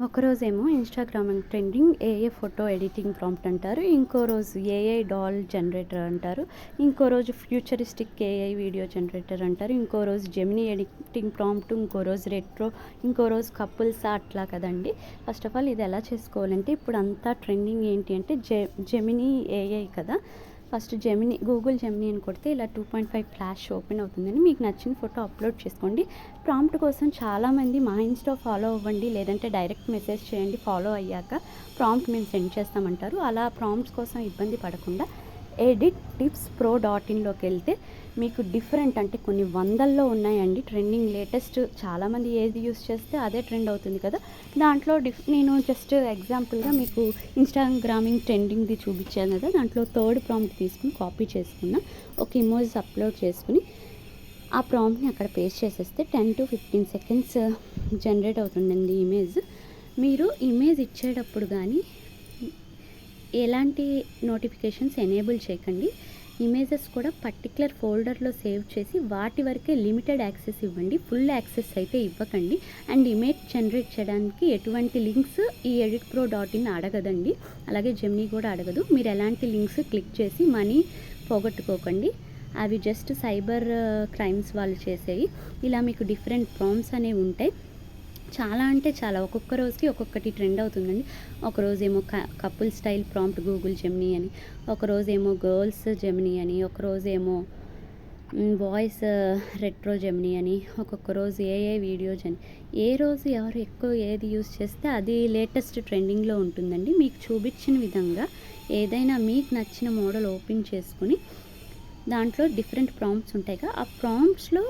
ఒకరోజేమో Instagram trending AI photo editing prompt అంటారు. ఇంకో రోజు ఏఐ డాల్ జనరేటర్ అంటారు. ఇంకో రోజు ఫ్యూచరిస్టిక్ ఏఐ వీడియో జనరేటర్ అంటారు. ఇంకో రోజు జెమినీ ఎడిటింగ్ ప్రాంప్ట్, ఇంకో రోజు రెట్రో, ఇంకో రోజు కపుల్స్ అట్లా కదండి. ఫస్ట్ ఆఫ్ ఆల్ ఇది ఎలా చేసుకోవాలంటే, ఇప్పుడు అంతా ట్రెండింగ్ ఏంటి అంటే జెమినీ ఏఐ కదా. ఫస్ట్ గూగుల్ జెమినీ అని కొడితే ఇలా 2.5 ఫ్లాష్ ఓపెన్ అవుతుందని మీకు నచ్చిన ఫోటో అప్లోడ్ చేసుకోండి. ప్రాంప్ట్ కోసం చాలామంది మా ఇన్స్టా ఫాలో అవ్వండి, లేదంటే డైరెక్ట్ మెసేజ్ చేయండి, ఫాలో అయ్యాక ప్రాంప్ట్ మేము సెండ్ చేస్తామంటారు. అలా ప్రాంప్ట్స్ కోసం ఇబ్బంది పడకుండా edittips.pro.inలోకి వెళ్తే మీకు డిఫరెంట్ అంటే కొన్ని వందల్లో ఉన్నాయండి ట్రెండింగ్ లేటెస్ట్. చాలామంది ఏది యూస్ చేస్తే అదే ట్రెండ్ అవుతుంది కదా. దాంట్లో నేను జస్ట్ ఎగ్జాంపుల్గా మీకు ఇన్‌స్టాగ్రామింగ్ ట్రెండింగ్ది చూపించాను కదా. దాంట్లో థర్డ్ ప్రాంప్ట్ తీసుకుని కాపీ చేసుకున్న ఒక ఇమోజ్ అప్లోడ్ చేసుకుని ఆ ప్రాంప్ట్ని అక్కడ పేస్ట్ చేసేస్తే 10 to 15 సెకండ్స్ జనరేట్ అవుతుందండి ఇమేజ్. మీరు ఇమేజ్ ఇచ్చేటప్పుడు కానీ ఎలాంటి నోటిఫికేషన్స్ ఎనేబుల్ చేయకండి. ఇమేజెస్ కూడా పర్టికులర్ ఫోల్డర్లో సేవ్ చేసి వాటి వరకే లిమిటెడ్ యాక్సెస్ ఇవ్వండి, ఫుల్ యాక్సెస్ అయితే ఇవ్వకండి. అండ్ ఇమేజ్ జనరేట్ చేయడానికి ఎటువంటి లింక్స్ ఈ editpro.in అడగదండి, అలాగే జెమినీ కూడా అడగదు. మీరు ఎలాంటి లింక్స్ క్లిక్ చేసి మనీ పోగొట్టుకోకండి, అవి జస్ట్ సైబర్ క్రైమ్స్ వాళ్ళు చేసేవి. ఇలా మీకు డిఫరెంట్ ప్రాంప్ట్స్ అనేవి ఉంటాయి. చాలా అంటే చాలా, ఒక్కొక్క రోజుకి ఒక్కొక్కటి ట్రెండ్ అవుతుందండి. ఒకరోజేమో couple style prompt Google Gemini అని, ఒకరోజేమో గర్ల్స్ జెమినీ అని, ఒకరోజేమో వాయిస్ రెట్రో జెమినీ అని, ఒక్కొక్క రోజు ఏఐ వీడియో ఏ రోజు ఎవరు ఎక్కువ ఏది యూస్ చేస్తే అది లేటెస్ట్ ట్రెండింగ్లో ఉంటుందండి. మీకు చూపించిన విధంగా ఏదైనా మీకు నచ్చిన మోడల్ ఓపెన్ చేసుకుని దాంట్లో డిఫరెంట్ ప్రాంప్ట్స్ ఉంటాయి కదా, ఆ ప్రాంప్ట్స్లో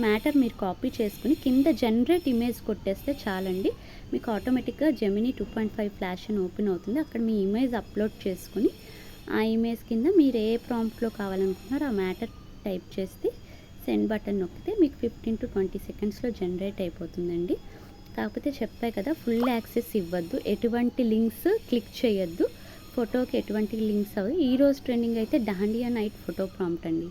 మ్యాటర్ మీరు కాపీ చేసుకుని కింద జనరేట్ ఇమేజ్ కొట్టేస్తే చాలండి. మీకు ఆటోమేటిక్గా జెమినీ 2.5 ఫ్లాష్ అని ఓపెన్ అవుతుంది. అక్కడ మీ ఇమేజ్ అప్లోడ్ చేసుకుని ఆ ఇమేజ్ కింద మీరు ఏ ప్రాంప్ట్లో కావాలనుకుంటున్నారో ఆ మ్యాటర్ టైప్ చేస్తే సెండ్ బటన్ నొక్కితే మీకు 15 to 20 సెకండ్స్లో జనరేట్ అయిపోతుందండి. కాకపోతే చెప్పాయి కదా, ఫుల్ యాక్సెస్ ఇవ్వద్దు, ఎటువంటి లింక్స్ క్లిక్ చేయొద్దు, ఫోటోకి ఎటువంటి లింక్స్ అవ్వదు. ఈరోజు ట్రెండింగ్ అయితే డాండియా నైట్ ఫోటో ప్రాంప్ట్ అండి.